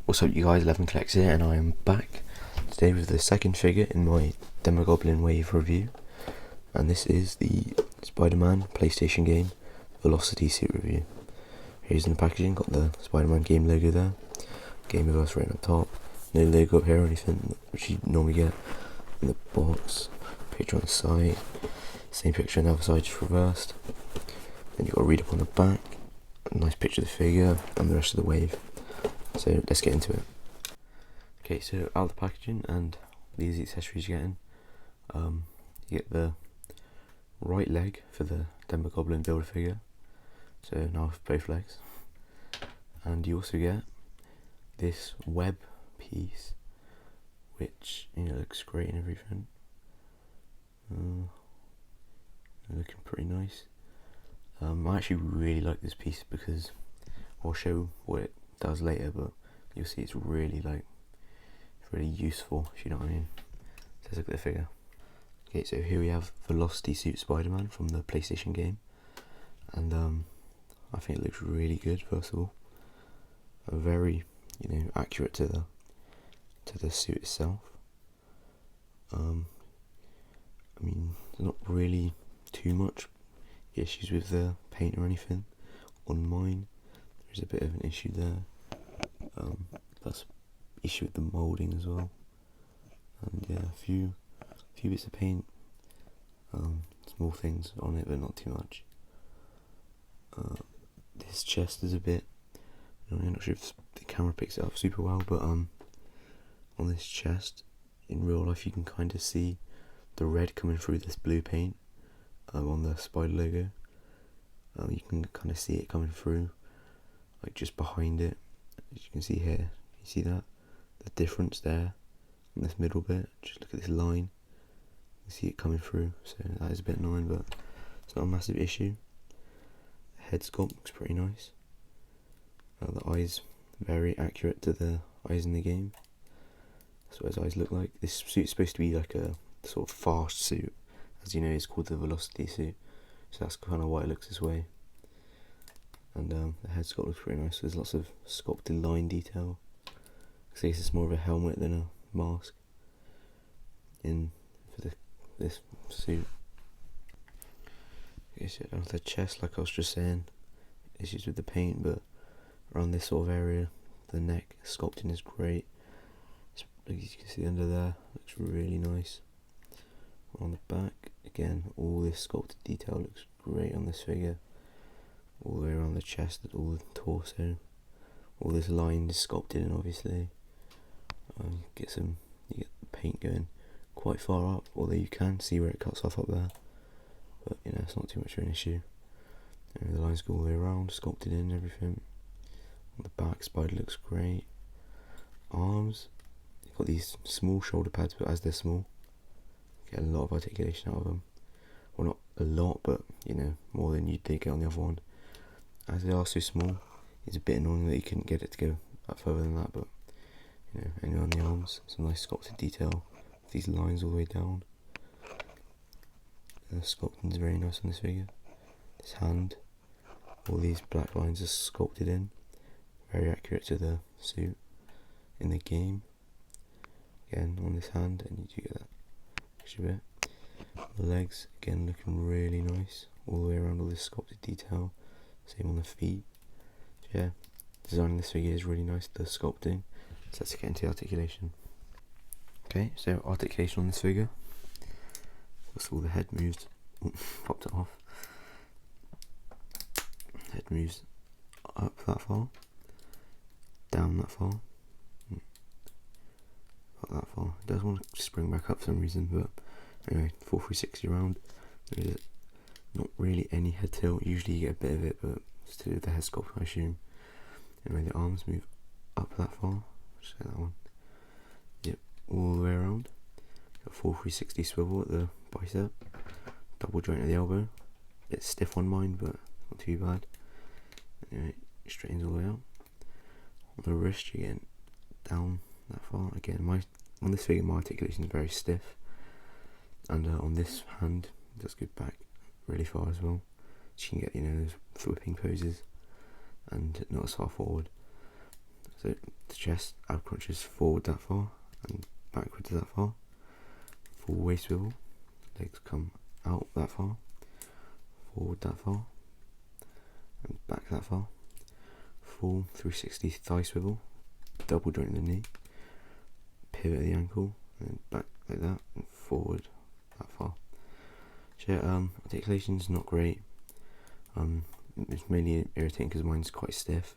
What's up you guys, 11 Collects here, and I am back today with the second figure in my Goblin Wave review, and this is the Spider-Man PlayStation game Velocity suit review. Here's in the packaging, got the Spider-Man game logo there, game with us right on top, no logo up here or anything, which you normally get in the box, picture on the side, same picture on the other side, just reversed. Then you've got a read up on the back, a nice picture of the figure and the rest of the wave. So let's get into it. Okay, so out of the packaging and these accessories you're getting, you get the right leg for the Denver Goblin builder figure, so now with both legs, and you also get this web piece, which looks great and everything. Looking pretty nice. I actually really like this piece because I'll show what it does later, but you'll see it's really useful, if you know what I mean. So let's look at the figure. Okay, so here we have Velocity Suit Spider-Man from the PlayStation game, and I think it looks really good. First of all, very accurate to the suit itself. I mean, there's not really too much issues with the paint or anything. On mine, there's a bit of an issue there. That's issue with the moulding as well, and yeah, a few bits of paint, small things on it, but not too much. This chest is a bit, I'm not sure if the camera picks it up super well, but on this chest, in real life, you can kind of see the red coming through this blue paint on the spider logo. You can kind of see it coming through, like just behind it, as you can see here. You see that? The difference there on this middle bit. Just look at this line. You see it coming through, so that is a bit annoying, but it's not a massive issue. The head sculpt looks pretty nice. The eyes, very accurate to the eyes in the game. That's what his eyes look like. This suit's supposed to be like a sort of fast suit, as you know, it's called the Velocity suit, so that's kind of why it looks this way. And the head sculpt looks pretty nice. There's lots of sculpted line detail. I guess it's more of a helmet than a mask for this suit. Okay, so on the chest, like I was just saying, issues with the paint, but around this sort of area, the neck sculpting is great. As you can see under there, looks really nice. On the back, again, all this sculpted detail looks great on this figure. All the way around the chest, all the torso, all this line is sculpted in, obviously. You get the paint going quite far up, although you can see where it cuts off up there, but it's not too much of an issue. The lines go all the way around, sculpted in and everything. On the back, spider looks great. Arms, you've got these small shoulder pads, but as they're small, you get a lot of articulation out of them. Well, not a lot, but more than you did get on the other one. As they are so small, it's a bit annoying that you couldn't get it to go up further than that, but anyway, on the arms, some nice sculpted detail with these lines all the way down. The sculpting is very nice on this figure. This hand, all these black lines are sculpted in, very accurate to the suit in the game. Again, on this hand, and you do get that extra bit. The legs, again, looking really nice, all the way around, all this sculpted detail. Same on the feet. Yeah, designing this figure is really nice, the sculpting. So let's get into articulation. Okay, so articulation on this figure. First of all, the head moves, popped it off. Head moves up that far, down that far, up that far. It does want to spring back up for some reason, but anyway, full 360 round. There's not really any head tilt. Usually you get a bit of it, but it's to do with the head sculpt, I assume. Anyway, the arms move up that far. Just say that one. Yep, all the way around. Got full 360 swivel at the bicep. Double joint at the elbow. Bit stiff on mine, but not too bad. Anyway, it straightens all the way out. On the wrist, you get down that far. Again, on this figure, my articulation is very stiff. And on this hand, it does go back really far as well. So you can get those flipping poses and not as far forward. So the chest ab crunches forward that far and backwards that far. Full waist swivel, legs come out that far, forward that far, and back that far. Full 360 thigh swivel, double joint in the knee, pivot at the ankle, and then back like that, and forward that far. So yeah, articulation's not great. It's mainly irritating because mine's quite stiff.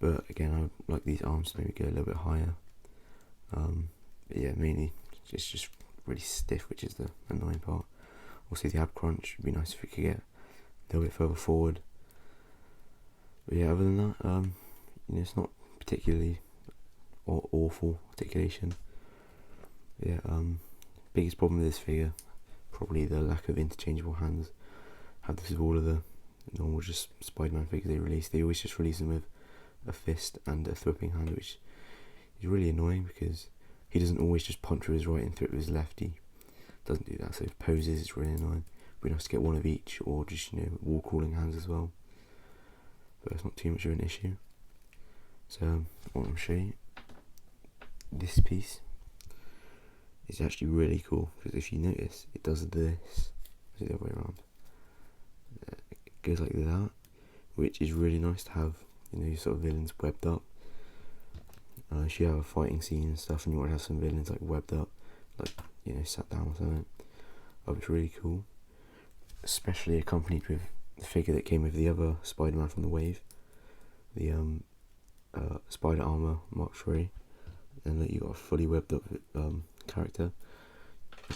But again, I would like these arms to maybe go a little bit higher. But yeah, mainly it's just really stiff, which is the annoying part. Also, the ab crunch would be nice if we could get a little bit further forward. But yeah, other than that, it's not particularly awful articulation. But yeah, biggest problem with this figure, probably the lack of interchangeable hands. Have this with all of the normal just Spider-Man figures they release. They always just release them with a fist and a thwipping hand, which is really annoying because he doesn't always just punch with his right and throw it with his left. He doesn't do that, so if poses it's really annoying. It'd be nice to get one of each, or just wall crawling hands as well. But it's not too much of an issue. So I want to show you this piece. It's actually really cool because if you notice, it does this. The other way around. It goes like that, which is really nice to have. Your sort of villains webbed up. If you have a fighting scene and stuff, and you want to have some villains like webbed up, like sat down or something, it's really cool. Especially accompanied with the figure that came with the other Spider-Man from the wave, the Spider Armor Mark III, and that you got a fully webbed up character.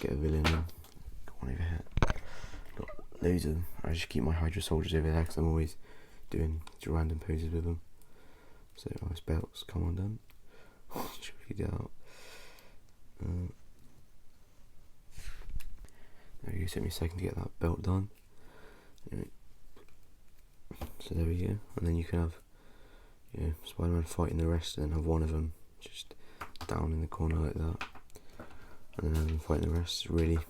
Get a villain. Go on over here. Got loads of them. I just keep my Hydra soldiers over there because I'm always doing random poses with them. So his belts come undone. Should we get out? There we go. Took me a second to get that belt done. Anyway. So there we go. And then you can have Spider-Man fighting the rest, and then have one of them just down in the corner like that, and then have them fighting the rest. It's really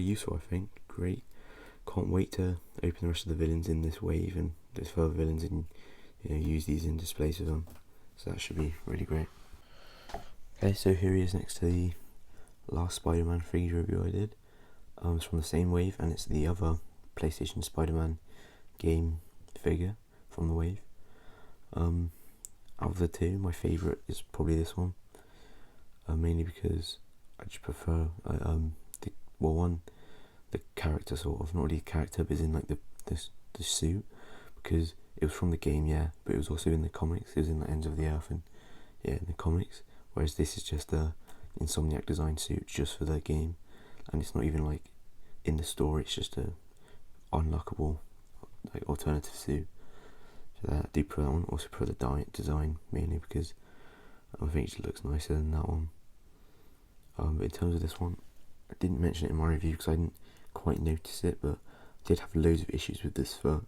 useful, I think. Great. Can't wait to open the rest of the villains in this wave and there's further villains and use these in displays of them. So that should be really great. Okay, so here he is next to the last Spider-Man figure review I did. It's from the same wave, and it's the other PlayStation Spider-Man game figure from the wave. Out of the two, my favourite is probably this one. Mainly because I just prefer the character, sort of, not really character, but in like the suit, because it was from the game, yeah, but it was also in the comics. It was in the Ends of the Earth and in the comics, whereas this is just a insomniac design suit just for the game, and it's not even like in the store. It's just a unlockable like alternative suit. So I do prefer that one. Also prefer the design mainly because I think it just looks nicer than that one. But in terms of this one, I didn't mention it in my review because I didn't quite notice it, but I did have loads of issues with this foot.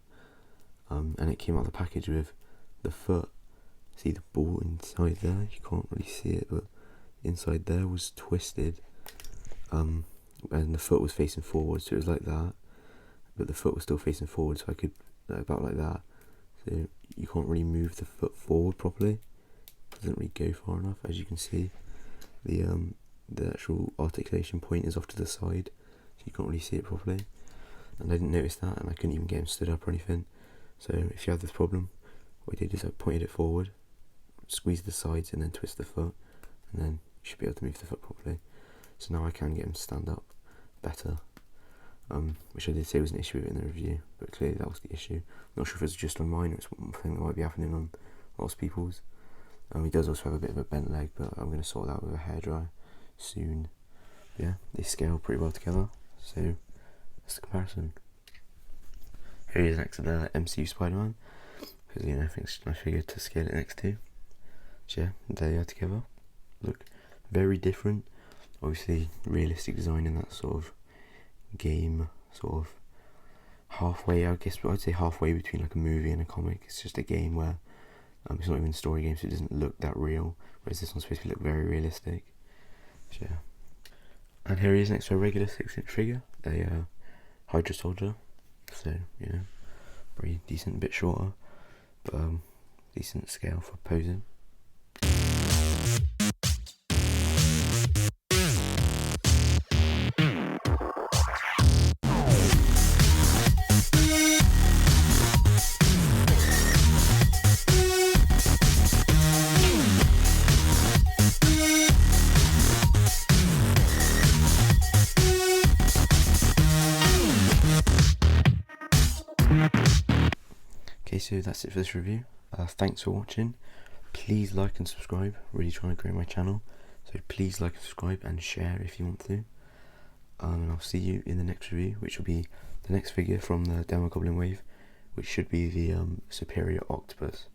And it came out of the package with the foot. See the ball inside there? You can't really see it, but inside there was twisted. And the foot was facing forward, so it was like that. But the foot was still facing forward, so I could about like that. So you can't really move the foot forward properly. It doesn't really go far enough, as you can see. The actual articulation point is off to the side, so you can't really see it properly. And I didn't notice that, and I couldn't even get him stood up or anything. So if you have this problem, what I did is I pointed it forward, squeezed the sides, and then twist the foot, and then you should be able to move the foot properly. So now I can get him to stand up better, which I did say was an issue in the review, but clearly that was the issue. I'm not sure if it's just on mine or it's one thing that might be happening on lots of people's. He does also have a bit of a bent leg, but I'm going to sort that out with a hairdryer soon. Yeah, they scale pretty well together, so that's the comparison. Here he is next to the MCU Spider-Man, because I think I figured to scale it next to. So yeah, there they are together. Look very different. Obviously realistic design in that sort of game, sort of halfway, I guess I'd say halfway between like a movie and a comic. It's just a game where it's not even a story game, so it doesn't look that real, whereas this one's supposed to look very realistic. So yeah. And here he is next to a regular 6-inch figure, a Hydra soldier. So, pretty decent, a bit shorter, but decent scale for posing. Okay, so that's it for this review. Thanks for watching. Please like and subscribe. Really trying to grow my channel, so please like and subscribe and share if you want to. And I'll see you in the next review, which will be the next figure from the Demo Goblin wave, which should be the Superior Octopus.